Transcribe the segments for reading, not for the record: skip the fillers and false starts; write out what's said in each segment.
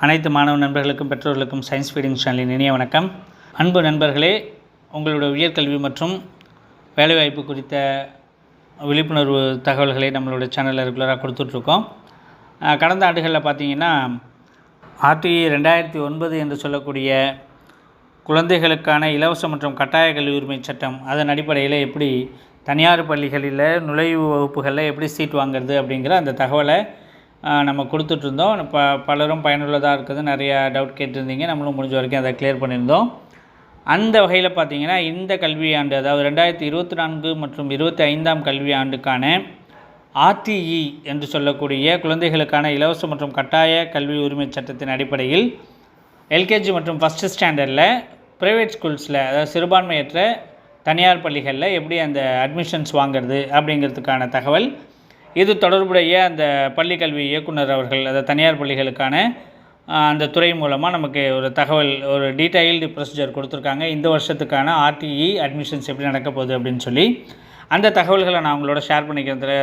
அனைத்து மாணவ நண்பர்களுக்கும் பெற்றோர்களுக்கும் சயின்ஸ் ஃபீடிங் சேனலின் இனிய வணக்கம். அன்பு நண்பர்களே, உங்களுடைய உயர்கல்வி மற்றும் வேலைவாய்ப்பு குறித்த விழிப்புணர்வு தகவல்களை நம்மளுடைய சேனலில் ரெகுலராக கொடுத்துட்ருக்கோம். கடந்த ஆண்டுகளில் பார்த்திங்கன்னா RTE 2009 என்று சொல்லக்கூடிய குழந்தைகளுக்கான இலவச மற்றும் கட்டாய கல்வி உரிமை சட்டம், அதன் அடிப்படையில் எப்படி தனியார் பள்ளிகளில் நுழைவு வகுப்புகளில் எப்படி சீட் வாங்கிறது அப்படிங்கிற அந்த தகவலை நம்ம கொடுத்துட்ருந்தோம். பலரும் பயனுள்ளதாக இருக்குது, நிறையா டவுட் கேட்டிருந்தீங்க. நம்மளும் முடிஞ்ச வரைக்கும் அதை கிளியர் பண்ணியிருந்தோம். அந்த வகையில் பார்த்திங்கன்னா இந்த கல்வியாண்டு, அதாவது 2024 மற்றும் 25ஆம் கல்வி ஆண்டுக்கான RTE என்று சொல்லக்கூடிய குழந்தைகளுக்கான இலவச மற்றும் கட்டாய கல்வி உரிமை சட்டத்தின் அடிப்படையில் எல்கேஜி மற்றும் ஃபஸ்ட்டு ஸ்டாண்டர்டில் ப்ரைவேட் ஸ்கூல்ஸில், அதாவது சிறுபான்மையற்ற தனியார் பள்ளிகளில் எப்படி அந்த அட்மிஷன்ஸ் வாங்கிறது அப்படிங்கிறதுக்கான தகவல், இது தொடர்புடைய அந்த பள்ளிக்கல்வி இயக்குனர் அவர்கள், அதாவது தனியார் பள்ளிகளுக்கான அந்த துறை மூலமாக நமக்கு ஒரு தகவல், ஒரு டீட்டெயில்டு ப்ரொசீஜர் கொடுத்துருக்காங்க. இந்த வருஷத்துக்கான RTE அட்மிஷன்ஸ் எப்படி நடக்க போகுது அப்படின்னு சொல்லி அந்த தகவல்களை நான் உங்களோட ஷேர் பண்ணிக்கிறதுல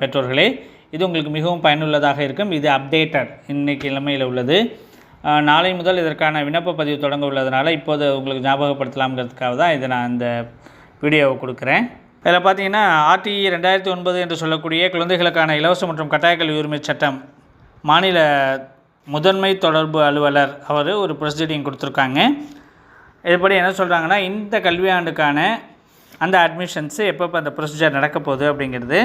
பெற்றோர்களே, இது உங்களுக்கு மிகவும் பயனுள்ளதாக இருக்கும். இது அப்டேட்டட் இன்றைக்கி நிலைமையில் உள்ளது. நாளை முதல் இதற்கான விண்ணப்ப பதிவு தொடங்க உள்ளதுனால இப்போது உங்களுக்கு ஞாபகப்படுத்தலாம்ங்கிறதுக்காக தான் இதை நான் இந்த வீடியோவை கொடுக்குறேன். இதில் பார்த்தீங்கன்னா RTE 2009 என்று சொல்லக்கூடிய குழந்தைகளுக்கான இலவச மற்றும் கட்டாய கல்வி உரிமை சட்டம், மாநில முதன்மை தொடர்பு அலுவலர் அவர் ஒரு ப்ரொசீடிங் கொடுத்துருக்காங்க. இதுபடி என்ன சொல்கிறாங்கன்னா, இந்த கல்வியாண்டுக்கான அந்த அட்மிஷன்ஸு எப்பப்போ அந்த ப்ரொசீஜர் நடக்க போகுது அப்படிங்கிறது,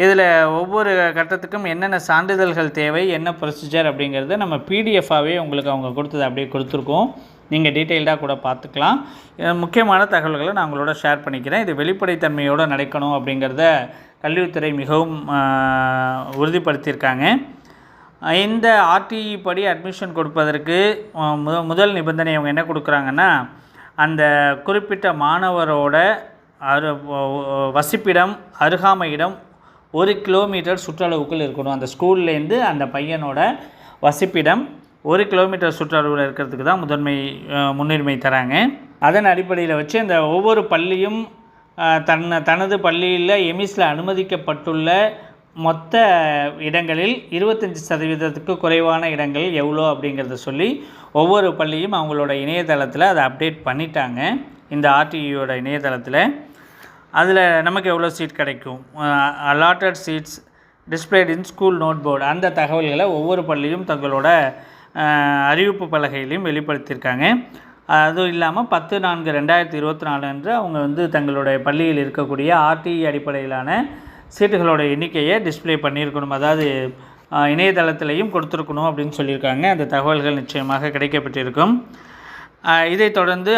இதில் ஒவ்வொரு கட்டத்துக்கும் என்னென்ன சான்றிதழ்கள் தேவை, என்ன ப்ரொசீஜர் அப்படிங்கிறது நம்ம பிடிஎஃபாகவே உங்களுக்கு அவங்க கொடுத்தது அப்படியே கொடுத்துருக்கோம். நீங்கள் டீட்டெயில்டாக கூட பார்த்துக்கலாம். முக்கியமான தகவல்களை நான் உங்களோட ஷேர் பண்ணிக்கிறேன். இது வெளிப்படைத்தன்மையோடு நடக்கணும் அப்படிங்கிறத கல்வித்துறை மிகவும் உறுதிப்படுத்தியிருக்காங்க. இந்த RTE படி அட்மிஷன் கொடுப்பதற்கு முதல் நிபந்தனை அவங்க என்ன கொடுக்குறாங்கன்னா, அந்த குறிப்பிட்ட மாணவரோட வசிப்பிடம், அருகாமையிடம் 1 கிலோமீட்டர் சுற்றளவுக்குள் இருக்கணும். அந்த ஸ்கூல்லேருந்து அந்த பையனோட வசிப்பிடம் 1 கிலோமீட்டர் சுற்றளவில் இருக்கிறதுக்கு தான் முன்னுரிமை தராங்க. அதன் அடிப்படையில் வச்சு இந்த ஒவ்வொரு பள்ளியும் தனது பள்ளியில் எமிஸில் அனுமதிக்கப்பட்டுள்ள மொத்த இடங்களில் 25% குறைவான இடங்கள் எவ்வளோ அப்படிங்கிறத சொல்லி ஒவ்வொரு பள்ளியும் அவங்களோட இணையதளத்தில் அதை அப்டேட் பண்ணிட்டாங்க. இந்த RTEயோட இணையதளத்தில் அதில் நமக்கு எவ்வளோ சீட் கிடைக்கும், allotted seats displayed in school note board, அந்த தகவல்களை ஒவ்வொரு பள்ளியும் தங்களோட அறிவிப்பு பலகையிலையும் வெளிப்படுத்தியிருக்காங்க. அதுவும் இல்லாமல் 10/4/2024 அன்று அவங்க தங்களுடைய பள்ளியில் இருக்கக்கூடிய RTE அடிப்படையிலான சீட்டுகளோட எண்ணிக்கையை டிஸ்பிளே பண்ணியிருக்கணும், அதாவது இணையதளத்திலையும் கொடுத்துருக்கணும் அப்படின்னு சொல்லியிருக்காங்க. அந்த தகவல்கள் நிச்சயமாக கிடைக்கப்பட்டிருக்கும். இதைத் தொடர்ந்து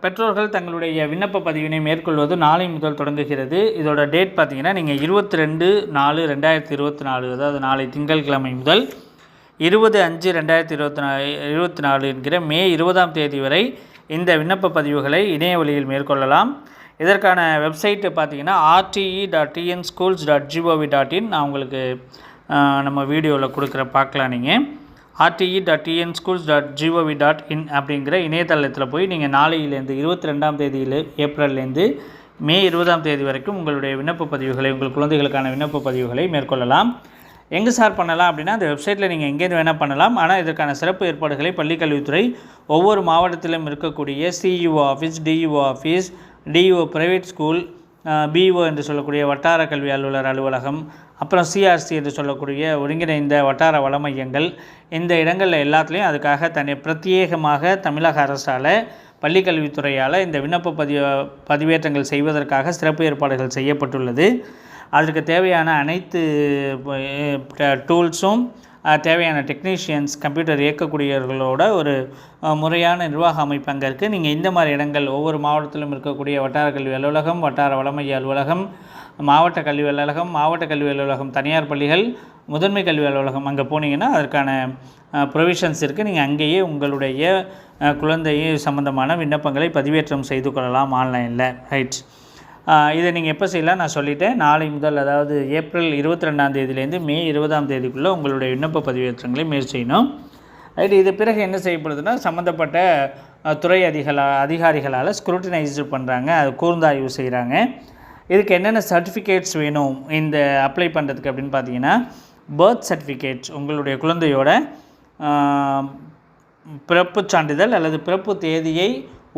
பெற்றோர்கள் தங்களுடைய விண்ணப்ப பதிவினை மேற்கொள்வது நாளை முதல் தொடங்குகிறது. இதோட டேட் பார்த்திங்கன்னா, நீங்கள் 22/4/2024, அதாவது நாளை திங்கட்கிழமை முதல் 20/5/2024 என்கிற மே 20ஆம் தேதி வரை இந்த விண்ணப்ப பதிவுகளை இணைய வழியில் மேற்கொள்ளலாம். இதற்கான வெப்சைட்டு பார்த்திங்கன்னா rte.tnschools.gov.in. நான் உங்களுக்கு நம்ம வீடியோவில் கொடுக்குற பார்க்கலாம். நீங்கள் rte.tnschools.gov.in அப்படிங்கிற இணையதளத்தில் போய் நீங்கள் நாளையிலேருந்து 22ஆம் தேதியில் ஏப்ரல்லேருந்து மே 20ஆம் தேதி வரைக்கும் உங்களுடைய விண்ணப்ப பதிவுகளை, உங்கள் குழந்தைகளுக்கான விண்ணப்ப பதிவுகளை மேற்கொள்ளலாம். எங்கே சார் பண்ணலாம் அப்படின்னா, அந்த வெப்சைட்டில் நீங்கள் எங்கேருந்து வேணால் பண்ணலாம். ஆனால் இதற்கான சிறப்பு ஏற்பாடுகளை பள்ளிக்கல்வித்துறை ஒவ்வொரு மாவட்டத்திலும் இருக்கக்கூடிய CEO office, DEO office, DEO private school, BO என்று சொல்லக்கூடிய வட்டார கல்வி அலுவலர் அலுவலகம், அப்புறம் CRC என்று சொல்லக்கூடிய ஒருங்கிணைந்த வட்டார வள மையங்கள், இந்த இடங்களில் எல்லாத்துலேயும் அதுக்காக பிரத்யேகமாக தமிழக அரசால், பள்ளிக்கல்வித்துறையால் இந்த விண்ணப்ப பதிவேற்றங்கள் செய்வதற்காக சிறப்பு ஏற்பாடுகள் செய்யப்பட்டுள்ளது. அதற்கு தேவையான அனைத்து டூல்ஸும், தேவையான டெக்னீஷியன்ஸ், கம்ப்யூட்டர் இயக்கக்கூடியவர்களோட ஒரு முறையான நிர்வாக அமைப்பு அங்கே இருக்குது. நீங்கள் இந்த மாதிரி இடங்கள் ஒவ்வொரு மாவட்டத்திலும் இருக்கக்கூடிய வட்டார கல்வி அலுவலகம், வட்டார வளமைய அலுவலகம், மாவட்ட கல்வி அலுவலகம், தனியார் பள்ளிகள், முதன்மை கல்வி அலுவலகம், அங்கே போனீங்கன்னா அதற்கான ப்ரொவிஷன்ஸ் இருக்குது. நீங்கள் அங்கேயே உங்களுடைய குழந்தையை சம்பந்தமான விண்ணப்பங்களை பதிவேற்றம் செய்து கொள்ளலாம் ஆன்லைனில். ரைட், இதை நீங்கள் எப்போ செய்யலாம் நான் சொல்லிட்டேன். நாளை முதல், அதாவது ஏப்ரல் 22ஆம் தேதியிலேருந்து மே 20ஆம் தேதிக்குள்ளே உங்களுடைய விண்ணப்ப பதிவேற்றங்களை மேல் செய்யணும். ரைட், இது பிறகு என்ன செய்யப்படுதுன்னா, சம்மந்தப்பட்ட துறை அதிகாரிகளால் ஸ்க்ரூட்டினைஸ்டு பண்ணுறாங்க, அது கூர்ந்தாய்வு செய்கிறாங்க. இதுக்கு என்னென்ன சர்டிஃபிகேட்ஸ் வேணும் இந்த அப்ளை பண்ணுறதுக்கு அப்படின்னு பார்த்தீங்கன்னா, பர்த் சர்டிஃபிகேட்ஸ், உங்களுடைய குழந்தையோட பிறப்புச் சான்றிதழ் அல்லது பிறப்பு தேதியை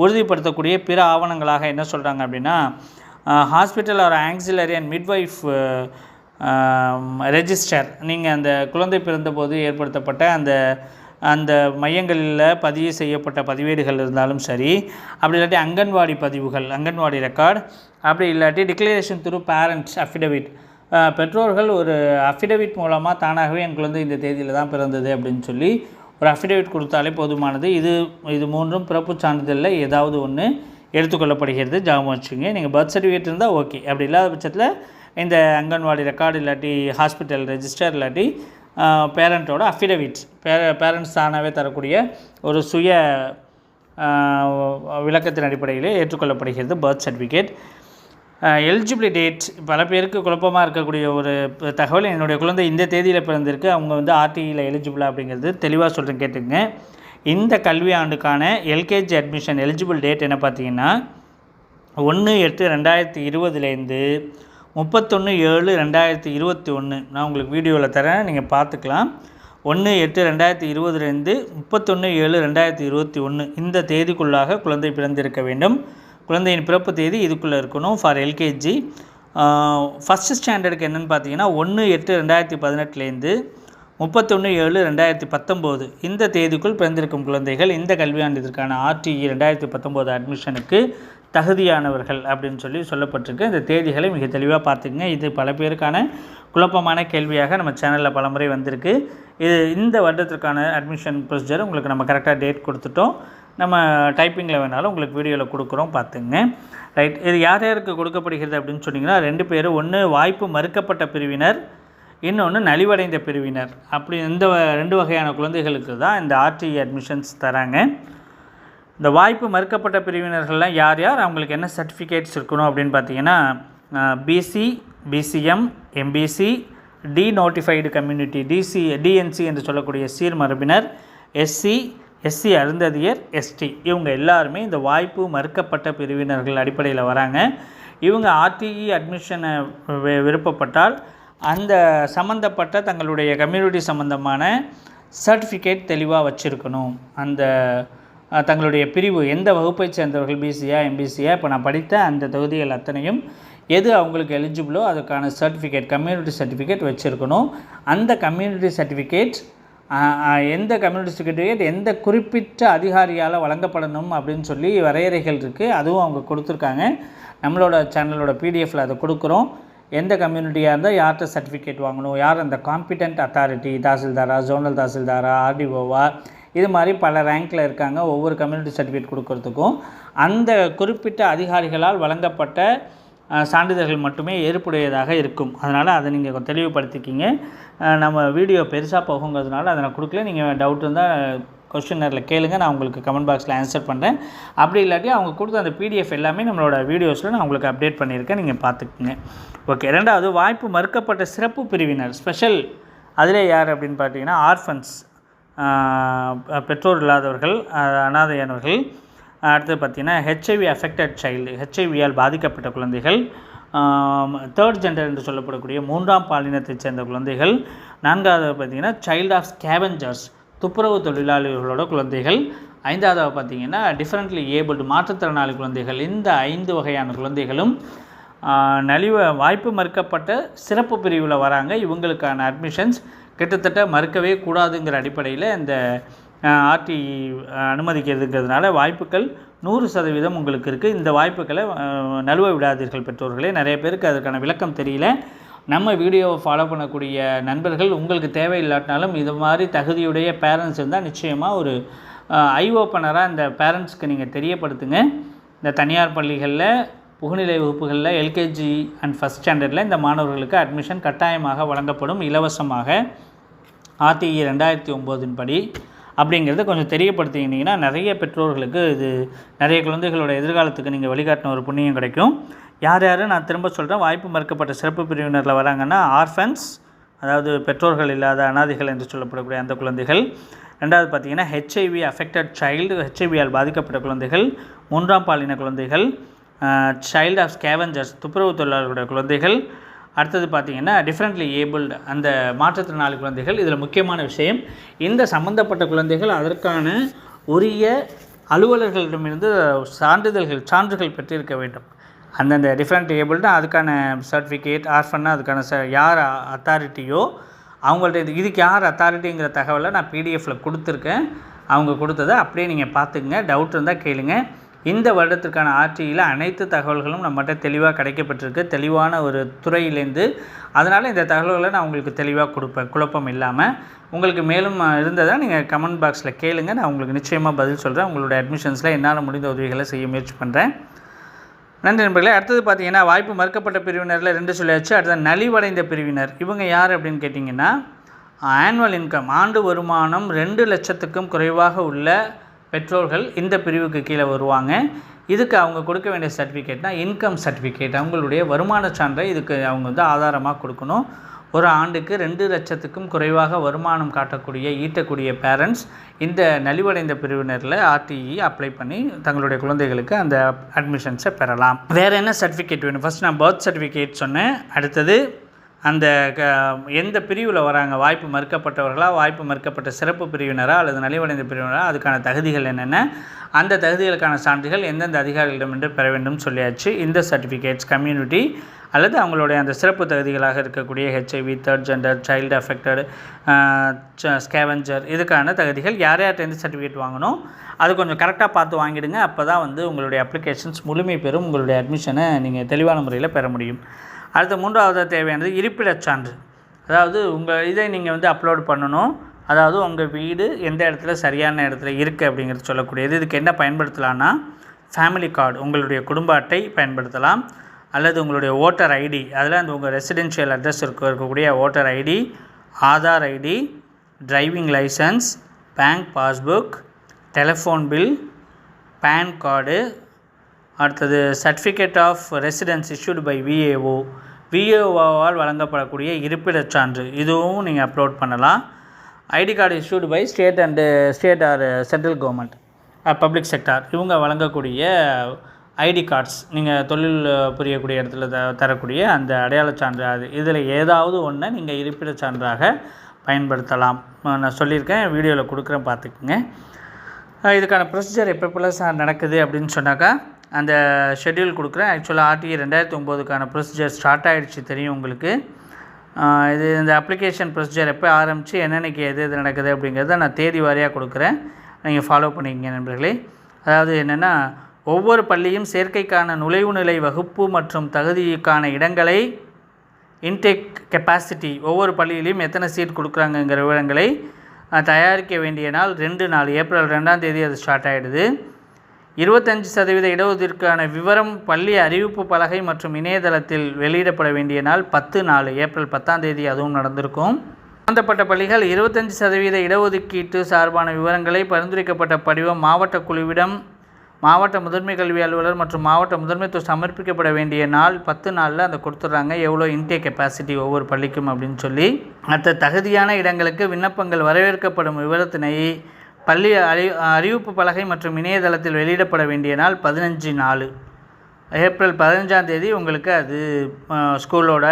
உறுதிப்படுத்தக்கூடிய பிற ஆவணங்களாக என்ன சொல்கிறாங்க அப்படின்னா hospital or auxiliary and midwife register. நீங்கள் அந்த குழந்தை பிறந்தபோது ஏற்படுத்தப்பட்ட அந்த மையங்களில் பதிவு செய்யப்பட்ட பதிவேடுகள் இருந்தாலும் சரி, அப்படி இல்லாட்டி அங்கன்வாடி பதிவுகள், அங்கன்வாடி ரெக்கார்டு, அப்படி இல்லாட்டி டிக்ளரேஷன் த்ரூ பேரண்ட்ஸ் அஃபிடவிட், பெற்றோர்கள் ஒரு அஃபிடவிட் மூலமாக தானாகவே என் குழந்தை இந்த தேதியில் தான் பிறந்தது அப்படின்னு சொல்லி ஒரு அஃபிடவிட் கொடுத்தாலே போதுமானது. இது மூன்றும் பிறப்பு சான்றிதழில் ஏதாவது ஒன்று எடுத்துக்கொள்ளப்படுகிறது. ஜாபம் வச்சுங்க. நீங்கள் பர்த் சர்டிஃபிகேட் இருந்தால் ஓகே. அப்படி இல்லாத பட்சத்தில் இந்த அங்கன்வாடி ரெக்கார்டு இல்லாட்டி ஹாஸ்பிட்டல் ரெஜிஸ்டர் இல்லாட்டி பேரண்ட்டோட அஃபிடவிட்ஸ், பேரண்ட்ஸ் தானாகவே தரக்கூடிய ஒரு சுய விளக்கத்தின் அடிப்படையில் ஏற்றுக்கொள்ளப்படுகிறது பர்த் சர்டிஃபிகேட். எலிஜிபிலிட்டி டேட் பல பேருக்கு குழப்பமாக இருக்கக்கூடிய ஒரு தகவல். என்னுடைய குழந்தை இந்த தேதியில் பிறந்திருக்கு, அவங்க வந்து ஆர்டிஇயில் எலிஜிபிளா அப்படிங்கிறது தெளிவாக சொல்கிறேன், கேட்டுங்க. இந்த கல்வி ஆண்டுக்கான எல்கேஜி அட்மிஷன் எலிஜிபிள் டேட் என்ன பார்த்தீங்கன்னா 1/8/2020 31/7/2021. நான் உங்களுக்கு வீடியோவில் தரேன், நீங்கள் பார்த்துக்கலாம். 1/8/2020 31/7/2021 இந்த தேதிக்குள்ளாக குழந்தை பிறந்திருக்க வேண்டும். குழந்தையின் பிறப்பு தேதி இதுக்குள்ளே இருக்கணும் ஃபார் எல்கேஜி. ஃபஸ்ட்டு ஸ்டாண்டர்டுக்கு என்னென்னு பார்த்தீங்கன்னா 1/8/2018 31/7/2019 இந்த தேதிக்குள் பிறந்திருக்கும் குழந்தைகள் இந்த கல்வியாண்டிற்கான ஆர்டிஇ 2019 அட்மிஷனுக்கு தகுதியானவர்கள் அப்படின்னு சொல்லப்பட்டிருக்கு. இந்த தேதிகளை மிக தெளிவாக பார்த்துக்குங்க. இது பல பேருக்கான குழப்பமான கேள்வியாக நம்ம சேனலில் பலமுறை வந்திருக்கு. இந்த வருடத்திற்கான அட்மிஷன் ப்ரொசீஜர் உங்களுக்கு நம்ம கரெக்டாக டேட் கொடுத்துட்டோம். நம்ம டைப்பிங்கில் வேணாலும் உங்களுக்கு வீடியோவில் கொடுக்குறோம், பார்த்துங்க. ரைட். இது யார் யாருக்கு கொடுக்கப்படுகிறது அப்படின்னு சொன்னிங்கன்னா 2 பேர். ஒன்று வாய்ப்பு மறுக்கப்பட்ட பிரிவினர், இன்னொன்று நலிவடைந்த பிரிவினர். அப்படி இந்த 2 வகையான குழந்தைகளுக்கு தான் இந்த ஆர்டிஇ அட்மிஷன்ஸ் தராங்க. இந்த வாய்ப்பு மறுக்கப்பட்ட பிரிவினர்கள்லாம் யார் யார், அவங்களுக்கு என்ன சர்டிஃபிகேட்ஸ் இருக்கணும் அப்படின்னு பார்த்தீங்கன்னா BC, BCM, MBC, denotified community, DNC என்று சொல்லக்கூடிய சீர்மரபினர், எஸ்சி அருந்ததியர், எஸ்டி, இவங்க எல்லாருமே இந்த வாய்ப்பு மறுக்கப்பட்ட பிரிவினர்கள் அடிப்படையில் வராங்க. இவங்க ஆர்டிஇ அட்மிஷனை விருப்பப்பட்டால் அந்த சம்மந்தப்பட்ட தங்களுடைய கம்யூனிட்டி சம்மந்தமான சர்டிஃபிகேட் தெளிவாக வச்சுருக்கணும். அந்த தங்களுடைய பிரிவு எந்த வகுப்பை சேர்ந்தவர்கள், பிசியா எம்பிசியா, இப்போ நான் படித்த அந்த தொகுதிகள் அத்தனையும் எது அவங்களுக்கு எலிஜிபிளோ அதுக்கான சர்டிஃபிகேட், கம்யூனிட்டி சர்டிஃபிகேட் வச்சுருக்கணும். அந்த கம்யூனிட்டி சர்டிஃபிகேட் எந்த கம்யூனிட்டி சர்டிஃபிகேட் எந்த குறிப்பிட்ட அதிகாரியால் வழங்கப்படணும் அப்படின்னு சொல்லி வரையறைகள் இருக்குது. அதுவும் அவங்க கொடுத்துருக்காங்க. நம்மளோட சேனலோட பிடிஎஃப்பில் அதை கொடுக்குறோம். எந்த கம்யூனிட்டியாக இருந்தால் யார்கிட்ட சர்டிஃபிகேட் வாங்கணும், யார் அந்த காம்பிடென்ட் அத்தாரிட்டி, தாசில்தாரா, ஜோனல் தாசில்தாரா, ஆர்டிஓவா, இது மாதிரி பல ரேங்கில் இருக்காங்க. ஒவ்வொரு கம்யூனிட்டி சர்டிஃபிகேட் கொடுக்கறதுக்கும் அந்த குறிப்பிட்ட அதிகாரிகளால் வழங்கப்பட்ட சான்றிதழ்கள் மட்டுமே ஏற்புடையதாக இருக்கும். அதனால் அதை நீங்கள் தெளிவுபடுத்திக்கிங்க. நம்ம வீடியோ பெருசாக போகுங்கிறதுனால அதை நான் கொடுக்கல. நீங்கள் டவுட் இருந்தால் கொஸ்டினரில் கேளுங்க, நான் உங்களுக்கு கமெண்ட் பாக்ஸில் ஆன்சர் பண்ணுறேன். அப்படி இல்லாட்டி அவங்க கொடுத்த அந்த பிடிஎஃப் எல்லாமே நம்மளோட வீடியோஸில் நான் உங்களுக்கு அப்டேட் பண்ணியிருக்கேன், நீங்கள் பார்த்துக்குங்க. ஓகே. 2வது வாய்ப்பு மறுக்கப்பட்ட சிறப்பு பிரிவினர், ஸ்பெஷல். அதிலே யார் அப்படின்னு பார்த்தீங்கன்னா ஆர்ஃபன்ஸ், பெற்றோர் இல்லாதவர்கள், அனாதையானவர்கள். அடுத்து பார்த்திங்கன்னா ஹெச்ஐவி அஃபெக்டட் சைல்டு, ஹெச்ஐவியால் பாதிக்கப்பட்ட குழந்தைகள். 3rd ஜெண்டர் என்று சொல்லப்படக்கூடிய 3ஆம் பாலினத்தைச் சேர்ந்த குழந்தைகள். 4வது பார்த்திங்கன்னா சைல்டு ஆஃப் ஸ்கேவெஞ்சர்ஸ், துப்புரவு தொழிலாளர்களோட குழந்தைகள். 5வது பார்த்திங்கன்னா டிஃப்ரெண்ட்லி ஏபிள்டு, மாற்றுத்திறனாளி குழந்தைகள். இந்த 5 வகையான குழந்தைகளும் வாய்ப்பு மறுக்கப்பட்ட சிறப்பு பிரிவில் வராங்க. இவங்களுக்கான அட்மிஷன்ஸ் கிட்டத்தட்ட மறுக்கவே கூடாதுங்கிற அடிப்படையில் இந்த ஆர்டிஇ அனுமதிக்கிறதுங்கிறதுனால வாய்ப்புகள் 100% உங்களுக்கு இருக்குது. இந்த வாய்ப்புகளை நழுவ விடாதீர்கள் பெற்றோர்களே. நிறைய பேருக்கு அதுக்கான விளக்கம் தெரியல. நம்ம வீடியோவை ஃபாலோ பண்ணக்கூடிய நண்பர்கள் உங்களுக்கு தேவையில்லாட்டினாலும் இது மாதிரி தகுதியுடைய பேரண்ட்ஸ் இருந்தால் நிச்சயமாக ஒரு ஐ ஓப்பனராக இந்த பேரண்ட்ஸ்க்கு நீங்கள் தெரியப்படுத்துங்க. இந்த தனியார் பள்ளிகளில் புகுநிலை வகுப்புகளில் எல்கேஜி அண்ட் ஃபஸ்ட் ஸ்டாண்டர்டில் இந்த மாணவர்களுக்கு அட்மிஷன் கட்டாயமாக வழங்கப்படும் இலவசமாக ஆர்டிஇ 2009 படி. அப்படிங்கிறத கொஞ்சம் தெரியப்படுத்திங்கன்னா நிறைய பெற்றோர்களுக்கு இது நிறைய குழந்தைகளோட எதிர்காலத்துக்கு நீங்கள் வழிகாட்டின ஒரு புண்ணியம் கிடைக்கும். யார் நான் திரும்ப சொல்கிறேன், வாய்ப்பு மறுக்கப்பட்ட சிறப்பு பிரிவினரில் வராங்கன்னா ஆர்ஃபன்ஸ், அதாவது பெற்றோர்கள் இல்லாத அனாதைகள் என்று சொல்லப்படக்கூடிய அந்த குழந்தைகள். 2வது பார்த்திங்கன்னா ஹெச்ஐவி அஃபெக்டட் சைல்டு, ஹெச்ஐவியால் பாதிக்கப்பட்ட குழந்தைகள். 3ஆம் பாலின குழந்தைகள். சைல்டு ஆஃப் ஸ்கேவெஞ்சர்ஸ், துப்புரவு தொழிலாளர்களுடைய குழந்தைகள். அடுத்தது பார்த்திங்கன்னா டிஃப்ரெண்ட்லி ஏபிள்டு அந்த மாற்றுத்திறனாளி குழந்தைகள். இதில் முக்கியமான விஷயம், இந்த சம்மந்தப்பட்ட குழந்தைகள் அதற்கான உரிய அலுவலர்களிடமிருந்து சான்றுகள் பெற்றிருக்க வேண்டும். அந்தந்த டிஃப்ரெண்ட் ஏபிள்டு அதுக்கான சர்டிஃபிகேட், ஆர்ஃபன்னா அதுக்கான யார் அத்தாரிட்டியோ அவங்கள்ட்ட இதுக்கு யார் அத்தாரிட்டிங்கிற தகவலை நான் பிடிஎஃப்பில் கொடுத்துருக்கேன். அவங்க கொடுத்ததை அப்படியே நீங்கள் பார்த்துக்குங்க. டவுட் இருந்தால் கேளுங்க. இந்த வருடத்திற்கான ஆர்டியில் அனைத்து தகவல்களும் நம்மகிட்ட தெளிவாக கிடைக்கப்பட்டிருக்கு, தெளிவான ஒரு துறையிலேருந்து. அதனால் இந்த தகவல்களை நான் உங்களுக்கு தெளிவாக கொடுப்பேன், குழப்பம் இல்லாமல். உங்களுக்கு மேலும் இருந்ததா நீங்கள் கமெண்ட் பாக்ஸில் கேளுங்க, நான் உங்களுக்கு நிச்சயமாக பதில் சொல்கிறேன். உங்களுடைய அட்மிஷன்ஸில் என்னால் முடிந்த உதவிகளை செய்ய முயற்சி பண்ணுறேன். நன்றி நண்பர்களே. அடுத்தது பார்த்திங்கன்னா வாய்ப்பு மறுக்கப்பட்ட பிரிவினரில் 2 சொல்லியாச்சு. அடுத்தது நலிவடைந்த பிரிவினர். இவங்க யார் அப்படின்னு கேட்டிங்கன்னா, ஆனுவல் இன்கம் ஆண்டு வருமானம் 2 லட்சத்துக்கும் குறைவாக உள்ள பெற்றோர்கள் இந்த பிரிவுக்கு கீழே வருவாங்க. இதுக்கு அவங்க கொடுக்க வேண்டிய சர்டிஃபிகேட்னால் இன்கம் சர்டிஃபிகேட், அவங்களுடைய வருமான சான்றை இதுக்கு அவங்க ஆதாரமாக கொடுக்கணும். ஒரு ஆண்டுக்கு 2 லட்சத்துக்கும் குறைவாக வருமானம் ஈட்டக்கூடிய பேரண்ட்ஸ் இந்த நலிவடைந்த பிரிவினரில் ஆர்டிஇ அப்ளை பண்ணி தங்களுடைய குழந்தைகளுக்கு அந்த அட்மிஷன்ஸை பெறலாம். வேறு என்ன சர்டிஃபிகேட் வேணும்? ஃபஸ்ட் நான் பர்த் சர்டிஃபிகேட் சொன்னேன். அடுத்தது அந்த எந்த பிரிவில் வராங்க, வாய்ப்பு மறுக்கப்பட்டவர்களா, வாய்ப்பு மறுக்கப்பட்ட சிறப்பு பிரிவினரா அல்லது நலிவடைந்த பிரிவினரா, அதுக்கான தகுதிகள் என்னென்ன, அந்த தகுதிகளுக்கான சான்றுகள் எந்தெந்த அதிகாரிகளிடமிருந்து பெற வேண்டும் சொல்லியாச்சு. இந்த சர்டிஃபிகேட்ஸ் கம்யூனிட்டி அல்லது அவங்களுடைய அந்த சிறப்பு தகுதிகளாக இருக்கக்கூடிய HIV, third gender, child affected, scavenger, இதுக்கான தகுதிகள் யார்கிட்ட எந்த சர்டிஃபிகேட் வாங்கணும் அது கொஞ்சம் கரெக்டாக பார்த்து வாங்கிடுங்க. அப்போ தான் உங்களுடைய அப்ளிகேஷன்ஸ் முழுமை பெறும், உங்களுடைய அட்மிஷனை நீங்கள் தெளிவான முறையில் பெற முடியும். அடுத்த 3வது தேவையானது இருப்பிடச் சான்று. அதாவது இதை நீங்கள் அப்லோட் பண்ணணும். அதாவது உங்கள் வீடு எந்த இடத்துல சரியான இடத்துல இருக்குது அப்படிங்கிறது சொல்லக்கூடியது. இதுக்கு என்ன பயன்படுத்தலான்னா, ஃபேமிலி கார்டு, உங்களுடைய குடும்ப அட்டை பயன்படுத்தலாம். அல்லது உங்களுடைய ஓட்டர் ஐடி, அதில் உங்கள் ரெசிடென்ஷியல் அட்ரஸ் இருக்கக்கூடிய voter ID, Aadhaar ID, driving licence, bank passbook, telephone bill, PAN card, அடுத்தது certificate of residence issued by விஏஓவால் வழங்கப்படக்கூடிய இருப்பிடச் சான்று, இதுவும் நீங்கள் அப்லோட் பண்ணலாம். ID card issued by state or central government, public sector, இவங்க வழங்கக்கூடிய ஐடி கார்ட்ஸ், நீங்கள் தொழில் புரியக்கூடிய இடத்துல தரக்கூடிய அந்த அடையாளச் சான்று, அது இதில் ஏதாவது ஒன்று நீங்கள் இருப்பிடச் சான்றாக பயன்படுத்தலாம். நான் சொல்லியிருக்கேன், வீடியோவில் கொடுக்குறேன், பார்த்துக்குங்க. இதுக்கான ப்ரொசீஜர் எப்பப்பெல்லாம் நடக்குது அப்படின்னு சொன்னாக்கா அந்த ஷெட்யூல் கொடுக்குறேன். ஆக்சுவலாக ஆர்டிஏ 2009க்கான ப்ரொசீஜர் ஸ்டார்ட் ஆகிடுச்சு, தெரியும் உங்களுக்கு. இந்த அப்ளிகேஷன் ப்ரொசீஜர் எப்போ ஆரம்பித்து என்னென்னக்கு எது நடக்குது அப்படிங்கிறத நான் தேதி வாரியாக கொடுக்குறேன், நீங்கள் ஃபாலோ பண்ணிக்கங்க நண்பர்களே. அதாவது என்னென்னா, ஒவ்வொரு பள்ளியும் சேர்க்கைக்கான நுழைவு நிலை வகுப்பு மற்றும் தகுதிக்கான இடங்களை, இன்டேக் கெப்பாசிட்டி, ஒவ்வொரு பள்ளியிலையும் எத்தனை சீட் கொடுக்குறாங்கங்கிற விவரங்களை தயாரிக்க வேண்டிய நாள் 2 நாள், ஏப்ரல் 2ஆம் தேதி அது ஸ்டார்ட் ஆகிடுது. 25% இடஒதுக்கீடுக்கான விவரம் பள்ளி அறிவிப்பு பலகை மற்றும் இணையதளத்தில் வெளியிடப்பட வேண்டிய நாள் 10 நாள், ஏப்ரல் 10ஆம் தேதி அதுவும் நடந்திருக்கும். சம்பந்தப்பட்ட பள்ளிகள் 25% இடஒதுக்கீட்டு சார்பான விவரங்களை பரிந்துரைக்கப்பட்ட படிவம் மாவட்ட குழுவிடம், மாவட்ட முதன்மை கல்வி அலுவலர் மற்றும் மாவட்ட முதன்மைத்துவம் சமர்ப்பிக்கப்பட வேண்டிய நாள் 10 நாளில் அந்த கொடுத்துட்றாங்க, எவ்வளோ இன்டேக் கெப்பாசிட்டி ஒவ்வொரு பள்ளிக்கும் அப்படின்னு சொல்லி. மற்ற தகுதியான இடங்களுக்கு விண்ணப்பங்கள் வரவேற்கப்படும் விவரத்தினை பள்ளி அறிவிப்பு பலகை மற்றும் இணையதளத்தில் வெளியிடப்பட வேண்டிய நாள் 15 நாள், ஏப்ரல் 15ஆம் தேதி உங்களுக்கு அது ஸ்கூலோட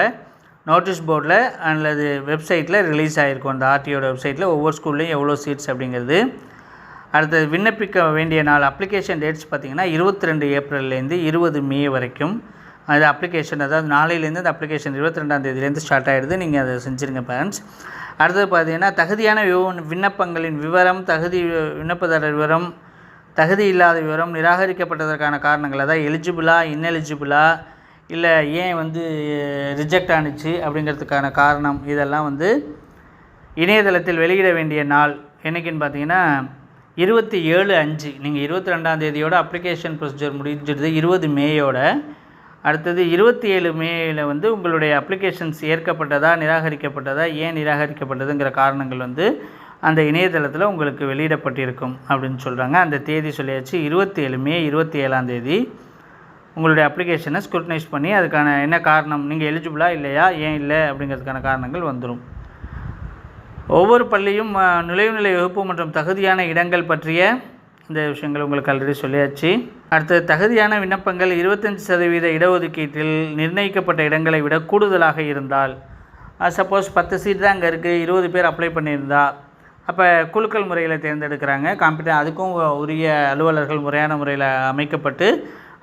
நோட்டீஸ் போர்டில் அல்லது வெப்சைட்டில் ரிலீஸ் ஆகிருக்கும். அந்த ஆர்டிஓட வெப்சைட்டில் ஒவ்வொரு ஸ்கூல்லையும் எவ்வளோ சீட்ஸ் அப்படிங்கிறது. அடுத்தது விண்ணப்பிக்க வேண்டிய நாள், அப்ளிகேஷன் டேட்ஸ் பார்த்திங்கன்னா 22 ஏப்ரல்லேருந்து 20 மே வரைக்கும். அது அப்ளிகேஷன், அதாவது நாளையிலேருந்து அந்த அப்ளிகேஷன் 22ஆம் தேதியிலேருந்து ஸ்டார்ட் ஆகிடுது, நீங்கள் அதை செஞ்சுருங்க பேரண்ட்ஸ். அடுத்தது பார்த்திங்கன்னா, தகுதியான விண்ணப்பங்களின் விவரம், விண்ணப்பதாரர் விவரம், தகுதி இல்லாத விவரம், நிராகரிக்கப்பட்டதற்கான காரணங்கள், அதாவது எலிஜிபிளா இன்எலிஜிபிளா, இல்லை ஏன் ரிஜெக்ட் ஆணுச்சு அப்படிங்கிறதுக்கான காரணம், இதெல்லாம் இணையதளத்தில் வெளியிட வேண்டிய நாள் என்றைக்குன்னு பார்த்தீங்கன்னா 27/5. நீங்கள் 22ஆம் தேதியோட அப்ளிகேஷன் ப்ரொசீஜர் முடிஞ்சிடுது, 20 மேயோட. அடுத்தது 27 மேயில் உங்களுடைய அப்ளிகேஷன்ஸ் ஏற்கப்பட்டதா நிராகரிக்கப்பட்டதா, ஏன் நிராகரிக்கப்பட்டதுங்கிற காரணங்கள் அந்த இணையதளத்தில் உங்களுக்கு வெளியிடப்பட்டிருக்கும் அப்படின்னு சொல்கிறாங்க. அந்த தேதி சொல்லியாச்சு, 27 மே 27ஆம் தேதி உங்களுடைய அப்ளிகேஷனை ஸ்க்ரூட்டனைஸ் பண்ணி அதுக்கான என்ன காரணம், நீங்கள் எலிஜிபிளா இல்லையா, ஏன் இல்லை அப்படிங்கிறதுக்கான காரணங்கள் வந்துடும். ஒவ்வொரு பள்ளியும் நுழைவுநிலை வகுப்பு மற்றும் தகுதியான இடங்கள் பற்றிய இந்த விஷயங்கள் உங்களுக்கு ஆல்ரெடி சொல்லியாச்சு. அடுத்தது தகுதியான விண்ணப்பங்கள் 25% இடஒதுக்கீட்டில் நிர்ணயிக்கப்பட்ட இடங்களை விட கூடுதலாக இருந்தால், சப்போஸ் 10 சீட் தான் அங்கே இருக்குது, 20 பேர் அப்ளை பண்ணியிருந்தா, அப்போ குலுக்கல் முறையில் தேர்ந்தெடுக்கிறாங்க. அதுக்கும் உரிய அலுவலர்கள் முறையான முறையில் அமைக்கப்பட்டு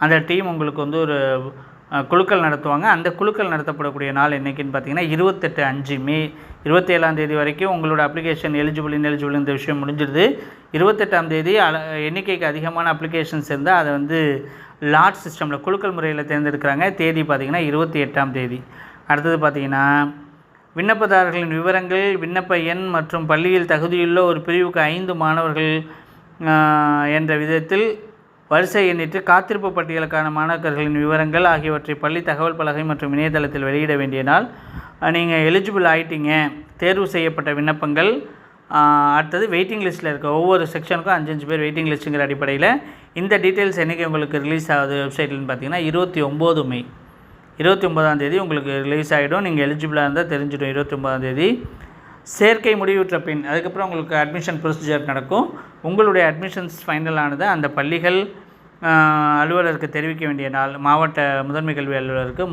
அந்த டீம் உங்களுக்கு வந்து ஒரு குலுக்கல் நடத்துவாங்க. அந்த குலுக்கல் நடத்தப்படக்கூடிய நாள் என்றைக்குன்னு பார்த்தீங்கன்னா 28 மே 27 வரைக்கும் உங்களோட அப்ளிகேஷன் எலிஜிபிள் இன்எலிஜிபிள் இந்த விஷயம் முடிஞ்சிடுது. 28 எண்ணிக்கைக்கு அதிகமான அப்ளிகேஷன்ஸ் இருந்தால் அதை வந்து லாட் சிஸ்டமில் குலுக்கல் முறையில் தேர்ந்தெடுக்கிறாங்க. தேதி பார்த்திங்கன்னா 28 அடுத்தது பார்த்திங்கன்னா விண்ணப்பதாரர்களின் விவரங்கள், விண்ணப்ப எண் மற்றும் பள்ளியில் தகுதியுள்ள ஒரு பிரிவுக்கு 5 மாணவர்கள் என்ற விதத்தில் வரிசை எண்ணிட்டு காத்திருப்பு பட்டியலுக்கான மாணாக்கர்களின் விவரங்கள் ஆகியவற்றை பள்ளி தகவல் பலகை மற்றும் இணையதளத்தில் வெளியிட வேண்டிய நாள். நீங்கள் எலிஜிபிள் ஆகிட்டீங்க, தேர்வு செய்யப்பட்ட விண்ணப்பங்கள். அடுத்தது வெயிட்டிங் லிஸ்ட்டில் இருக்க ஒவ்வொரு செக்ஷனுக்கும் 5 பேர் வெயிட்டிங் லிஸ்ட்டுங்கிற அடிப்படையில் இந்த டீட்டெயில்ஸ் என்றைக்கு உங்களுக்கு ரிலீஸ் ஆகுது வெப்சைட்லன்னு பார்த்தீங்கன்னா 29 மே 29 உங்களுக்கு ரிலீஸ் ஆகிடும். நீங்கள் எலிஜிபிளாக இருந்தால் தெரிஞ்சிடும் 29 சேர்க்கை முடிவுற்ற பின் அதுக்கப்புறம் உங்களுக்கு அட்மிஷன் ப்ரொசீஜர் நடக்கும். உங்களுடைய அட்மிஷன்ஸ் ஃபைனல் ஆனது அந்த பள்ளிகள் அலுவலருக்கு தெரிவிக்க வேண்டிய நாள் மாவட்ட முதன்மை கல்வி அலுவலருக்கு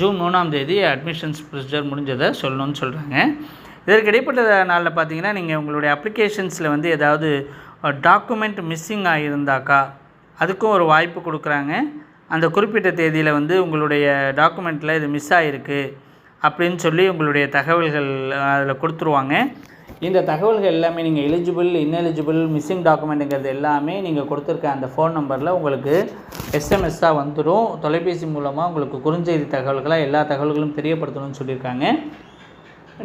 ஜூன் 3 அட்மிஷன்ஸ் ப்ரொசீஜர் முடிஞ்சதை சொல்லணும்னு சொல்கிறாங்க. இதற்கு இடைப்பட்ட நாளில் பார்த்தீங்கன்னா நீங்கள் உங்களுடைய அப்ளிகேஷன்ஸில் வந்து ஏதாவது டாக்குமெண்ட் மிஸ்ஸிங் ஆகியிருந்தாக்கா அதுக்கும் ஒரு வாய்ப்பு கொடுக்குறாங்க. அந்த குறிப்பிட்ட தேதியில் வந்து உங்களுடைய டாக்குமெண்ட்டில் இது மிஸ் ஆகிருக்கு அப்படின்னு சொல்லி உங்களுடைய தகவல்கள் அதில் கொடுத்துருவாங்க. இந்த தகவல்கள் எல்லாமே நீங்கள் எலிஜிபிள் இன்எலிஜிபிள் மிஸ்ஸிங் டாக்குமெண்ட்டுங்கிறது எல்லாமே நீங்கள் கொடுத்துருக்க அந்த ஃபோன் நம்பரில் உங்களுக்கு எஸ்எம்எஸ்ஸாக வந்துடும். தொலைபேசி மூலமாக உங்களுக்கு குறுஞ்செய்தி தகவல்களாக எல்லா தகவல்களும் தெரியப்படுத்தணும்னு சொல்லியிருக்காங்க.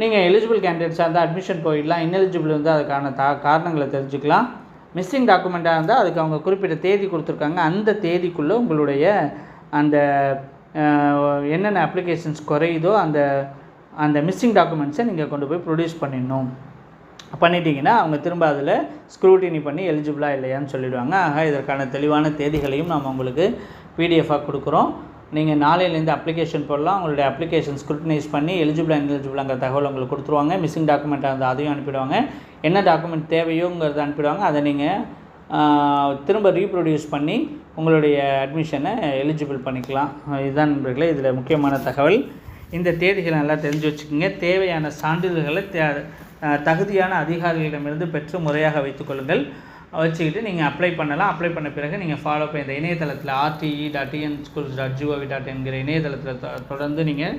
நீங்கள் எலிஜிபிள் கேண்டிடேட்ஸாக இருந்தால் அட்மிஷன் போயிடலாம், இன்எலிஜிபிள் இருந்தால் அதுக்கான காரணங்களை தெரிஞ்சுக்கலாம். மிஸ்ஸிங் டாக்குமெண்ட்டாக இருந்தால் அதுக்கு அவங்க குறிப்பிட்ட தேதி கொடுத்துருக்காங்க. அந்த தேதிக்குள்ளே உங்களுடைய அந்த என்னென்ன அப்ளிகேஷன்ஸ் குறையுதோ அந்த மிஸ்ஸிங் டாக்குமெண்ட்ஸை நீங்கள் கொண்டு போய் ப்ரொடியூஸ் பண்ணிட்டீங்கன்னா அவங்க திரும்ப அதில் ஸ்க்ரூட்டினி பண்ணி எலிஜிபிளாக இல்லையான்னு சொல்லிவிடுவாங்க. ஆக இதற்கான தெளிவான தேதிகளையும் நாம் உங்களுக்கு பிடிஎஃபாக கொடுக்குறோம். நீங்கள் நாளையிலேருந்து அப்ளிகேஷன் போடலாம். உங்களுடைய அப்ளிகேஷன் ஸ்க்ரூட்டினைஸ் பண்ணி எலிஜிபிளாங்கிற தகவல் உங்களுக்கு கொடுத்துருவாங்க. மிஸ்ஸிங் டாக்குமெண்ட்டாக இருந்தால் அதையும் அனுப்பிடுவாங்க. என்ன டாக்குமெண்ட் தேவையோங்கிறத அனுப்பிடுவாங்க. அதை நீங்கள் திரும்ப ரீப்ரொடியூஸ் பண்ணி உங்களுடைய அட்மிஷனை எலிஜிபிள் பண்ணிக்கலாம். இதுதான் நண்பர்களே இதில் முக்கியமான தகவல். இந்த தேதிகளை நல்லா தெரிஞ்சு வச்சுக்கோங்க. தேவையான சான்றிதழ்களை தகுதியான அதிகாரிகளிடமிருந்து பெற்று முறையாக வைத்துக்கொள்ளுங்கள். வச்சுக்கிட்டு நீங்கள் அப்ளை பண்ணலாம். அப்ளை பண்ண பிறகு நீங்கள் ஃபாலோ பண்ண இந்த இணையதளத்தில் rte.tnschools.gov.in என்கிற இணையதளத்தில் தொடர்ந்து நீங்கள்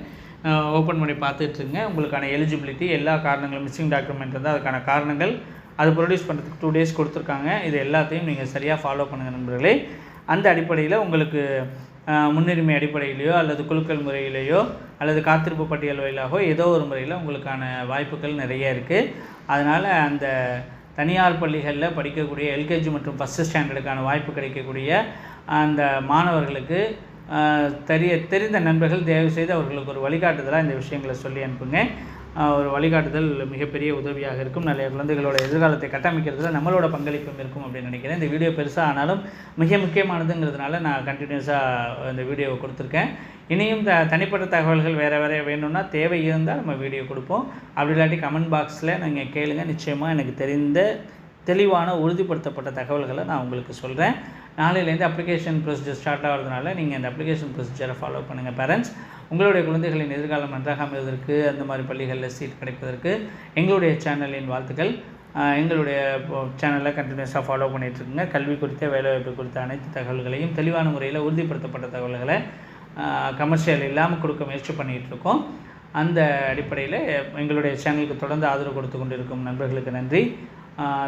ஓப்பன் பண்ணி பார்த்துட்ருங்க. உங்களுக்கான எலிஜிபிலிட்டி எல்லா காரணங்களும் மிஸ்ஸிங் டாக்குமெண்ட் இருந்தால் அதுக்கான காரணங்கள் அது ப்ரொடியூஸ் பண்ணுறதுக்கு 2 days கொடுத்துருக்காங்க. இது எல்லாத்தையும் நீங்கள் சரியாக ஃபாலோ பண்ணுங்கள் நண்பர்களே. அந்த அடிப்படையில் உங்களுக்கு முன்னுரிமை அடிப்படையிலையோ அல்லது குலுக்கல் முறையிலேயோ அல்லது காத்திருப்பு பட்டியல் வழியிலாகவோ ஏதோ ஒரு முறையில் உங்களுக்கான வாய்ப்புகள் நிறைய இருக்குது. அதனால் அந்த தனியார் பள்ளிகளில் படிக்கக்கூடிய எல்கேஜி மற்றும் ஃபஸ்ட்டு ஸ்டாண்டர்டுக்கான வாய்ப்பு கிடைக்கக்கூடிய அந்த மாணவர்களுக்கு தெரிந்த நண்பர்கள் தயவுசெய்து அவர்களுக்கு ஒரு வழிகாட்டுதலாக இந்த விஷயங்களை சொல்லி அனுப்புங்க. ஒரு வழிகாட்டுதல் மிகப்பெரிய உதவியாக இருக்கும். நிறைய குழந்தைகளோட எதிர்காலத்தை கட்டமைக்கிறதுல நம்மளோட பங்களிப்பும் இருக்கும் அப்படின்னு நினைக்கிறேன். இந்த வீடியோ பெருசாக ஆனாலும் மிக முக்கியமானதுங்கிறதுனால நான் கண்டினியூஸாக இந்த வீடியோவை கொடுத்துருக்கேன். இனியும் தனிப்பட்ட தகவல்கள் வேறு வேணும்னா தேவை இருந்தால் நம்ம வீடியோ கொடுப்போம். அப்படி இல்லாட்டி கமெண்ட் பாக்ஸில் நீங்கள் கேளுங்க. நிச்சயமாக எனக்கு தெரிந்த தெளிவான உறுதிப்படுத்தப்பட்ட தகவல்களை நான் உங்களுக்கு சொல்கிறேன். நாளையிலேருந்து அப்ளிகேஷன் ப்ரொசீஜர் ஸ்டார்ட் ஆகிறதுனால நீங்கள் அந்த அப்ளிகேஷன் ப்ரொசீஜரை ஃபாலோ பண்ணுங்கள். பேரண்ட்ஸ், உங்களுடைய குழந்தைகளின் எதிர்காலம் நன்றாக அமைவதற்கு, அந்த மாதிரி பள்ளிகளில் சீட் கிடைப்பதற்கு எங்களுடைய சேனலின் வாழ்த்துக்கள். எங்களுடைய சேனலை கண்டினியூஸாக ஃபாலோ பண்ணிகிட்ருக்குங்க. கல்வி குறித்த, வேலைவாய்ப்பு குறித்த அனைத்து தகவல்களையும் தெளிவான முறையில் உறுதிப்படுத்தப்பட்ட தகவல்களை கமர்ஷியல் இல்லாமல் கொடுக்க முயற்சி பண்ணிகிட்ருக்கோம். அந்த அடிப்படையில் எங்களுடைய சேனலுக்கு தொடர்ந்து ஆதரவு கொடுத்து கொண்டிருக்கும் நண்பர்களுக்கு நன்றி.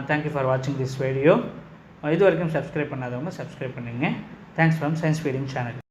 தேங்க்யூ ஃபார் வாட்சிங் திஸ் வீடியோ. இது வரைக்கும் சப்ஸ்கிரைப் பண்ணாதவங்க சப்ஸ்கிரைப் பண்ணுங்க. Thanks from science feeding channel.